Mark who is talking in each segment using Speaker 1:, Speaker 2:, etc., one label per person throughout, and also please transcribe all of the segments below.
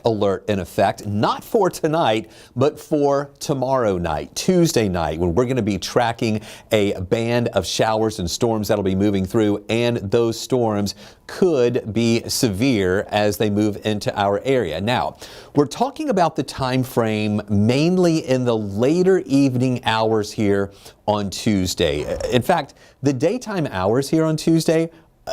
Speaker 1: alert in effect, not for tonight, but for tomorrow night, Tuesday night, when we're going to be tracking a band of showers and storms that'll be moving through, and those storms could be severe as they move into our area. Now, we're talking about the time frame mainly in the later evening hours here on Tuesday. In fact, the daytime hours here on Tuesday,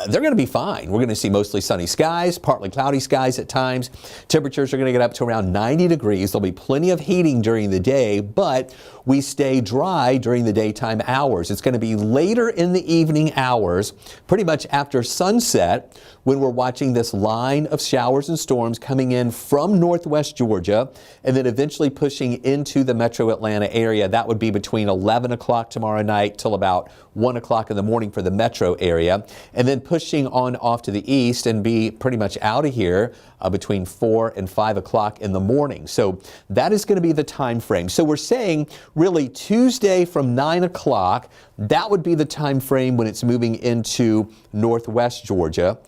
Speaker 1: they're going to be fine. We're going to see mostly sunny skies, partly cloudy skies at times. Temperatures are going to get up to around 90 degrees. There'll be plenty of heating during the day, but we stay dry during the daytime hours. It's going to be later in the evening hours, pretty much after sunset, when we're watching this line of showers and storms coming in from northwest Georgia and then eventually pushing into the metro Atlanta area. That would be between 11 o'clock tomorrow night till about 1 o'clock in the morning for the metro area, and then pushing on off to the east and be pretty much out of here between 4 and 5 o'clock in the morning. So that is going to be the time frame. So we're saying really Tuesday from 9 o'clock, that would be the time frame when it's moving into northwest Georgia.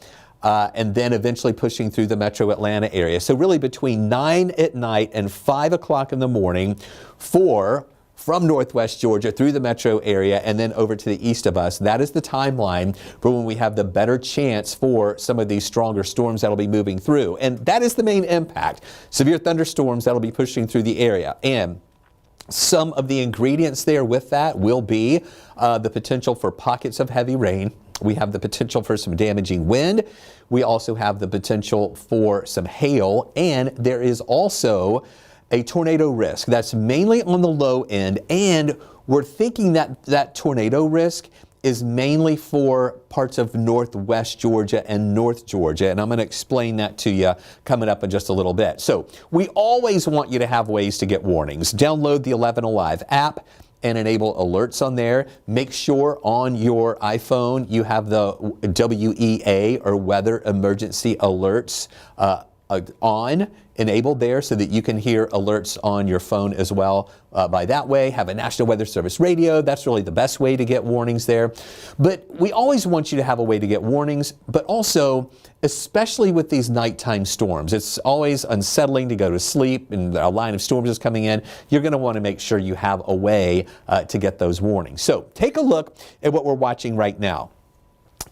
Speaker 1: And then eventually pushing through the metro Atlanta area. So really between 9 at night and 5 o'clock in the morning from northwest Georgia through the metro area and then over to the east of us. That is the timeline for when we have the better chance for some of these stronger storms that'll be moving through. And that is the main impact. Severe thunderstorms that'll be pushing through the area. And some of the ingredients there with that will be the potential for pockets of heavy rain. We have the potential for some damaging wind. We also have the potential for some hail, and there is also a tornado risk. That's mainly on the low end, and we're thinking that that tornado risk is mainly for parts of northwest Georgia and north Georgia, and I'm going to explain that to you coming up in just a little bit. So we always want you to have ways to get warnings. Download the 11 Alive app and enable alerts on there. Make sure on your iPhone you have the WEA or Weather Emergency Alerts enabled there so that you can hear alerts on your phone as well. By that way, have a National Weather Service radio. That's really the best way to get warnings there. But we always want you to have a way to get warnings, but also, especially with these nighttime storms, it's always unsettling to go to sleep and a line of storms is coming in. You're going to want to make sure you have a way to get those warnings. So take a look at what we're watching right now.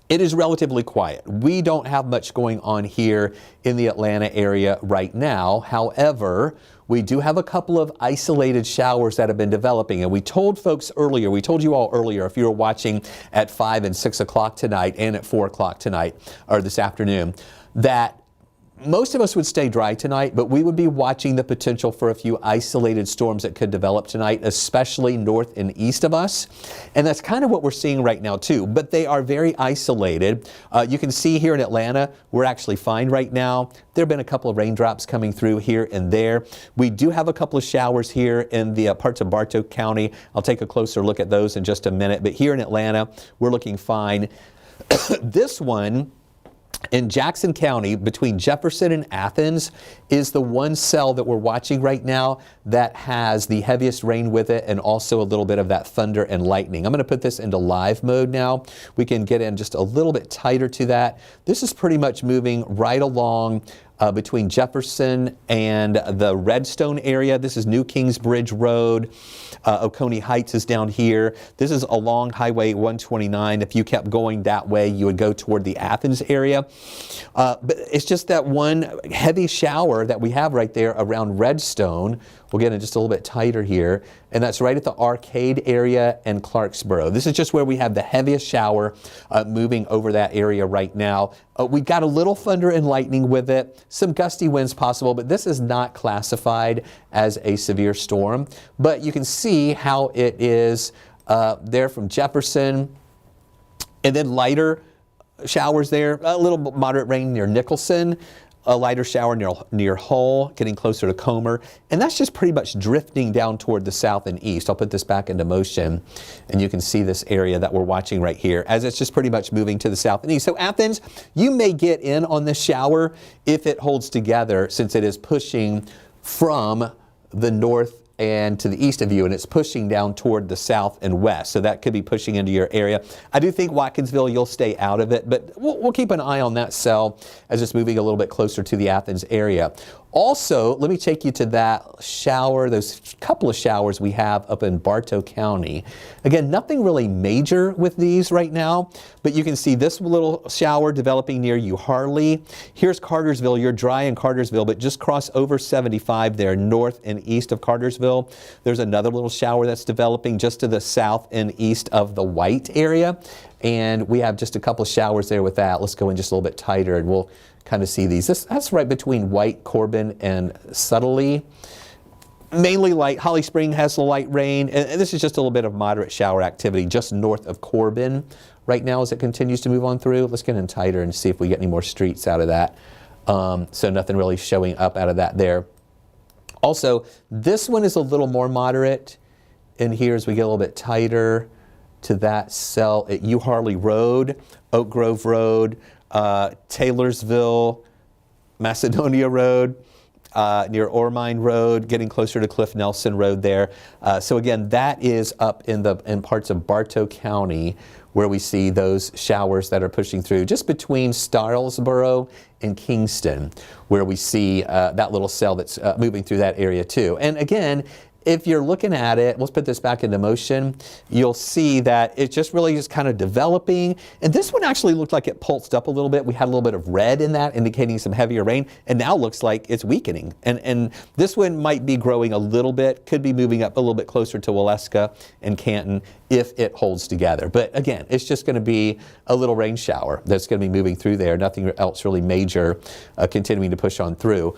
Speaker 1: It is relatively quiet. We don't have much going on here in the Atlanta area right now. However, we do have a couple of isolated showers that have been developing. And we told you all earlier, if you were watching at 5 and 6 o'clock tonight and at 4 o'clock tonight or this afternoon, that most of us would stay dry tonight, but we would be watching the potential for a few isolated storms that could develop tonight, especially north and east of us. And that's kind of what we're seeing right now too, but they are very isolated. You can see here in Atlanta, we're actually fine right now. There have been a couple of raindrops coming through here and there. We do have a couple of showers here in the parts of Bartow County. I'll take a closer look at those in just a minute, but here in Atlanta, we're looking fine. This one in Jackson County, between Jefferson and Athens, is the one cell that we're watching right now that has the heaviest rain with it and also a little bit of that thunder and lightning. I'm going to put this into live mode now. We can get in just a little bit tighter to that. This is pretty much moving right along between Jefferson and the Redstone area. This is New Kingsbridge Road. Oconee Heights is down here. This is along Highway 129. If you kept going that way, you would go toward the Athens area. But it's just that one heavy shower that we have right there around Redstone. We'll get in just a little bit tighter here. And that's right at the Arcade area and Clarksboro. This is just where we have the heaviest shower moving over that area right now. We've got a little thunder and lightning with it, some gusty winds possible, but this is not classified as a severe storm. But you can see how it is there from Jefferson, and then lighter showers there, a little moderate rain near Nicholson, a lighter shower near Hull, getting closer to Comer, and that's just pretty much drifting down toward the south and east. I'll put this back into motion, and you can see this area that we're watching right here as it's just pretty much moving to the south and east. So Athens, you may get in on this shower if it holds together, since it is pushing from the north and to the east of you, and it's pushing down toward the south and west. So that could be pushing into your area. I do think Watkinsville, you'll stay out of it, but we'll keep an eye on that cell as it's moving a little bit closer to the Athens area. Also, let me take you to that shower, those couple of showers we have up in Bartow County. Again, nothing really major with these right now, but you can see this little shower developing near you, Harley. Here's Cartersville. You're dry in Cartersville, but just cross over 75 there, north and east of Cartersville. There's another little shower that's developing just to the south and east of the White area. And we have just a couple of showers there with that. Let's go in just a little bit tighter and we'll kind of see these. That's right between White, Corbin, and Subtly. Mainly light. Holly Spring has the light rain, and this is just a little bit of moderate shower activity just north of Corbin right now as it continues to move on through. Let's get in tighter and see if we get any more streets out of that. So nothing really showing up out of that there. Also, this one is a little more moderate in here as we get a little bit tighter to that cell at U Harley Road, Oak Grove Road, Taylorsville, Macedonia Road, near Ormine Road, getting closer to Cliff Nelson Road there. So again, that is up in parts of Bartow County where we see those showers that are pushing through just between Stilesboro and Kingston, where we see that little cell that's moving through that area too. And again, if you're looking at it, let's put this back into motion, you'll see that it just really is kind of developing. And this one actually looked like it pulsed up a little bit. We had a little bit of red in that, indicating some heavier rain, and now looks like it's weakening. And this one might be growing a little bit, could be moving up a little bit closer to Waleska and Canton if it holds together. But again, it's just going to be a little rain shower that's going to be moving through there. Nothing else really major continuing to push on through.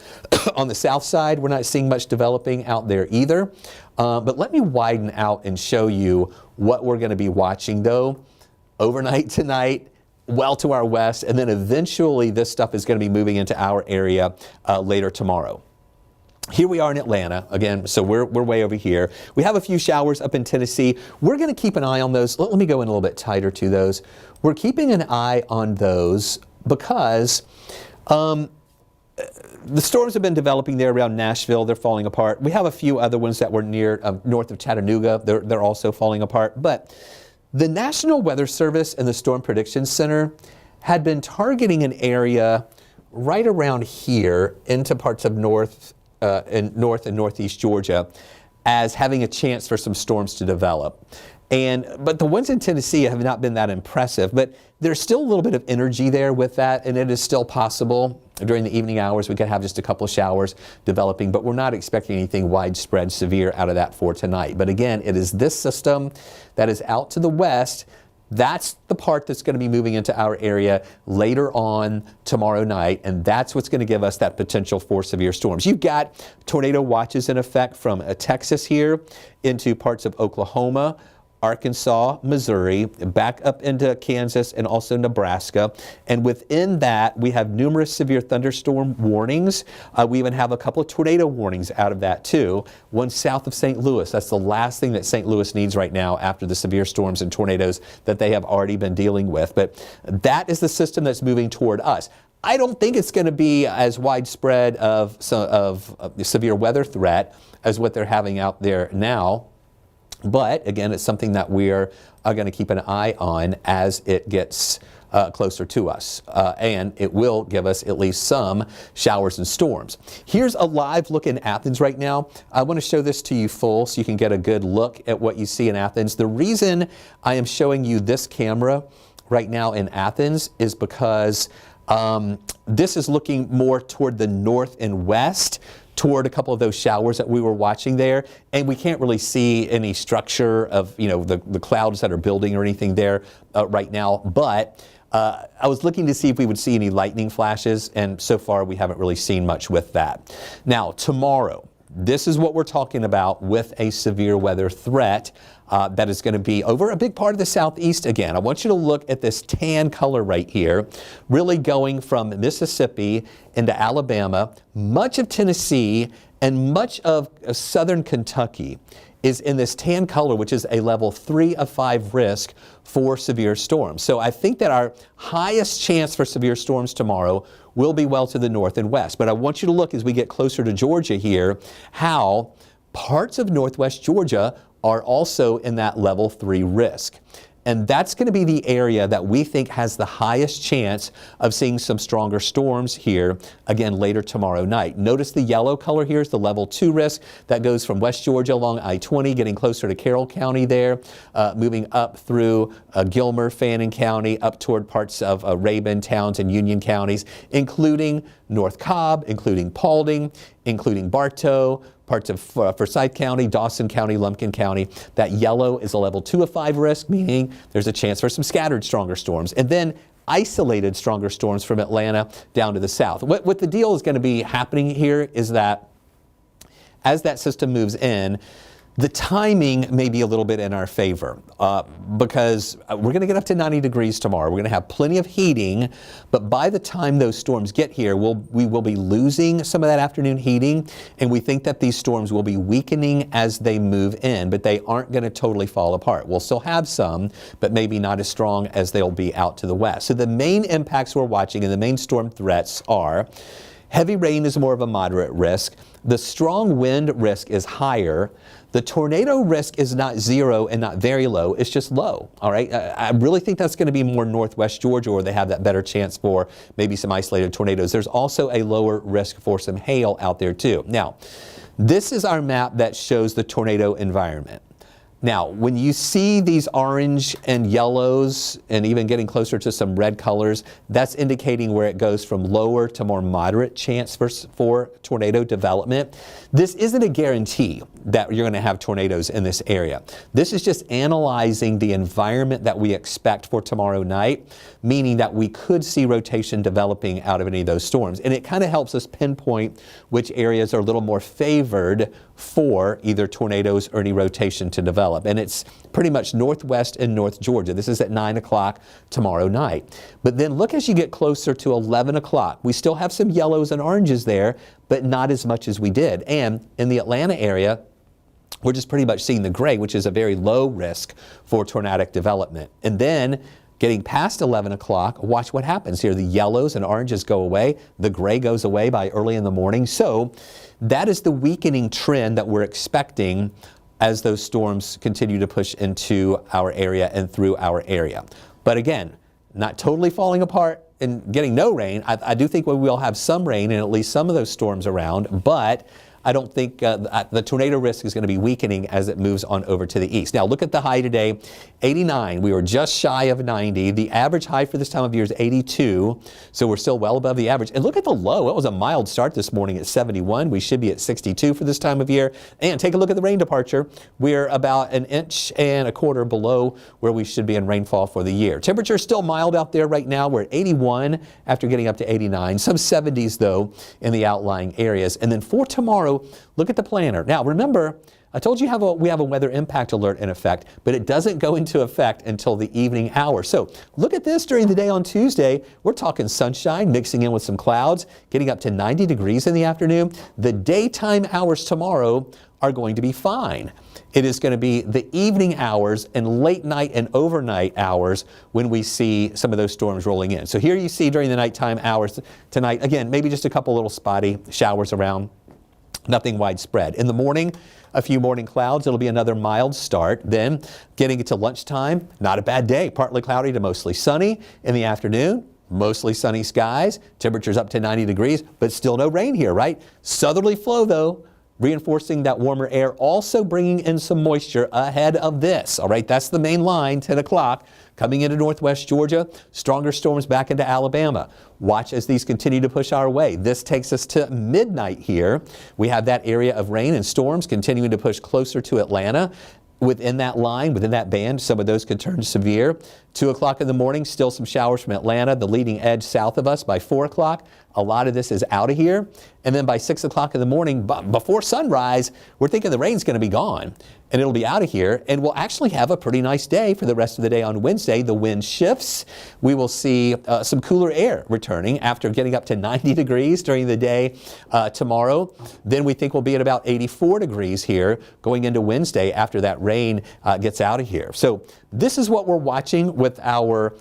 Speaker 1: On the south side, we're not seeing much developing out there either. But let me widen out and show you what we're going to be watching though overnight tonight, well to our west, and then eventually this stuff is going to be moving into our area later tomorrow. Here we are in Atlanta again, so we're way over here. We have a few showers up in Tennessee. We're going to keep an eye on those. Let me go in a little bit tighter to those. We're keeping an eye on those because the storms have been developing there around Nashville. They're falling apart. We have a few other ones that were near north of Chattanooga. They're also falling apart. But the National Weather Service and the Storm Prediction Center had been targeting an area right around here into parts of north and northeast Georgia as having a chance for some storms to develop. But the ones in Tennessee have not been that impressive, but there's still a little bit of energy there with that, and it is still possible during the evening hours we could have just a couple of showers developing, but we're not expecting anything widespread severe out of that for tonight. But again, it is this system that is out to the west. That's the part that's going to be moving into our area later on tomorrow night, and that's what's going to give us that potential for severe storms. You've got tornado watches in effect from Texas here into parts of Oklahoma, Arkansas, Missouri, back up into Kansas and also Nebraska. And within that, we have numerous severe thunderstorm warnings. We even have a couple of tornado warnings out of that too. One south of St. Louis. That's the last thing that St. Louis needs right now after the severe storms and tornadoes that they have already been dealing with. But that is the system that's moving toward us. I don't think it's going to be as widespread of severe weather threat as what they're having out there now. But again, it's something that we're going to keep an eye on as it gets closer to us. And it will give us at least some showers and storms. Here's a live look in Athens right now. I want to show this to you full so you can get a good look at what you see in Athens. The reason I am showing you this camera right now in Athens is because this is looking more toward the north and west, toward a couple of those showers that we were watching there, and we can't really see any structure of the clouds that are building or anything there right now. But I was looking to see if we would see any lightning flashes, and so far we haven't really seen much with that. Now tomorrow, this is what we're talking about with a severe weather threat that is going to be over a big part of the southeast again. I want you to look at this tan color right here, really going from Mississippi into Alabama, much of Tennessee, and much of southern Kentucky is in this tan color, which is a level 3 of 5 risk for severe storms. So I think that our highest chance for severe storms tomorrow will be well to the north and west. But I want you to look as we get closer to Georgia here, how Parts of northwest Georgia are also in that level 3 risk. And that's going to be the area that we think has the highest chance of seeing some stronger storms here again later tomorrow night. Notice the yellow color here is the level 2 risk that goes from West Georgia along I-20, getting closer to Carroll County there, moving up through Gilmer, Fannin County, up toward parts of Rabun, Towns, and Union counties, including North Cobb, including Paulding, including Bartow, parts of Forsyth County, Dawson County, Lumpkin County. That yellow is a level 2 of 5 risk, meaning there's a chance for some scattered stronger storms. And then isolated stronger storms from Atlanta down to the south. What the deal is going to be happening here is that as that system moves in, the timing may be a little bit in our favor because we're going to get up to 90 degrees tomorrow. We're going to have plenty of heating, but by the time those storms get here, we will be losing some of that afternoon heating, and we think that these storms will be weakening as they move in, but they aren't going to totally fall apart. We'll still have some, but maybe not as strong as they'll be out to the west. So the main impacts we're watching and the main storm threats are heavy rain is more of a moderate risk. The strong wind risk is higher. The tornado risk is not zero and not very low. It's just low. All right. I really think that's going to be more northwest Georgia where they have that better chance for maybe some isolated tornadoes. There's also a lower risk for some hail out there too. Now, this is our map that shows the tornado environment. Now, when you see these orange and yellows and even getting closer to some red colors, that's indicating where it goes from lower to more moderate chance for tornado development. This isn't a guarantee that you're going to have tornadoes in this area. This is just analyzing the environment that we expect for tomorrow night, meaning that we could see rotation developing out of any of those storms. And it kind of helps us pinpoint which areas are a little more favored for either tornadoes or any rotation to develop. And it's pretty much northwest and north Georgia. This is at 9 o'clock tomorrow night. But then look as you get closer to 11 o'clock. We still have some yellows and oranges there, but not as much as we did. And in the Atlanta area, we're just pretty much seeing the gray, which is a very low risk for tornadic development. And then getting past 11 o'clock, watch what happens here. The yellows and oranges go away. The gray goes away by early in the morning. So that is the weakening trend that we're expecting as those storms continue to push into our area and through our area. But again, not totally falling apart and getting no rain. I do think we will have some rain in at least some of those storms around, but I don't think the tornado risk is going to be weakening as it moves on over to the east. Now look at the high today, 89. We were just shy of 90. The average high for this time of year is 82, so we're still well above the average. And look at the low. It was a mild start this morning at 71. We should be at 62 for this time of year. And take a look at the rain departure. We're about 1.25 inches below where we should be in rainfall for the year. Temperature is still mild out there right now. We're at 81 after getting up to 89. Some 70s though in the outlying areas. And then for tomorrow, look at the planner. Now remember, I told you we have a weather impact alert in effect, but it doesn't go into effect until the evening hour. So look at this during the day on Tuesday. We're talking sunshine mixing in with some clouds, getting up to 90 degrees in the afternoon. The daytime hours tomorrow are going to be fine. It is going to be the evening hours and late night and overnight hours when we see some of those storms rolling in. So here you see during the nighttime hours tonight, again, maybe just a couple little spotty showers around. Nothing widespread. In the morning, a few morning clouds. It'll be another mild start. Then getting into lunchtime, not a bad day. Partly cloudy to mostly sunny. In the afternoon, mostly sunny skies. Temperatures up to 90 degrees, but still no rain here, right? Southerly flow though, reinforcing that warmer air, also bringing in some moisture ahead of this. All right, that's the main line, 10 o'clock. Coming into northwest Georgia, stronger storms back into Alabama. Watch as these continue to push our way. This takes us to midnight here. We have that area of rain and storms continuing to push closer to Atlanta. Within that line, within that band, some of those could turn severe. 2 o'clock in the morning, still some showers from Atlanta, the leading edge south of us. By 4 o'clock, a lot of this is out of here. And then by 6 o'clock in the morning, before sunrise, we're thinking the rain's going to be gone and it'll be out of here. And we'll actually have a pretty nice day for the rest of the day on Wednesday. The wind shifts. We will see some cooler air returning after getting up to 90 degrees during the day tomorrow. Then we think we'll be at about 84 degrees here going into Wednesday after that rain gets out of here. So this is what we're watching with our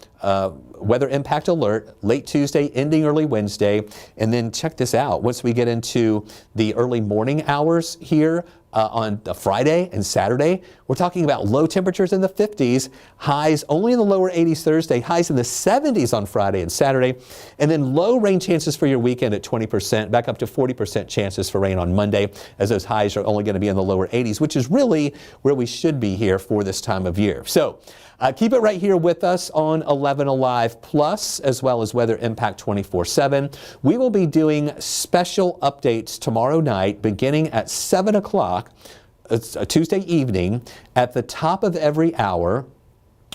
Speaker 1: weather impact alert, late Tuesday, ending early Wednesday. And then check this out. Once we get into the early morning hours here, on a Friday and Saturday. We're talking about low temperatures in the 50s, highs only in the lower 80s Thursday, highs in the 70s on Friday and Saturday, and then low rain chances for your weekend at 20%, back up to 40% chances for rain on Monday, as those highs are only going to be in the lower 80s, which is really where we should be here for this time of year. So keep it right here with us on 11 Alive Plus, as well as Weather Impact 24/7. We will be doing special updates tomorrow night beginning at 7 o'clock. It's a Tuesday evening. At the top of every hour,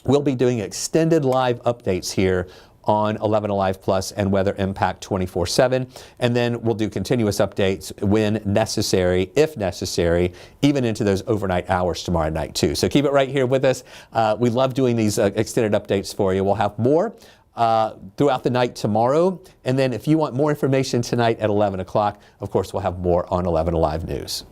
Speaker 1: we'll be doing extended live updates here on 11 Alive Plus and Weather Impact 24/7. And then we'll do continuous updates when necessary, if necessary, even into those overnight hours tomorrow night too. So keep it right here with us. We love doing these extended updates for you. We'll have more throughout the night tomorrow. And then if you want more information tonight at 11 o'clock, of course, we'll have more on 11 Alive News.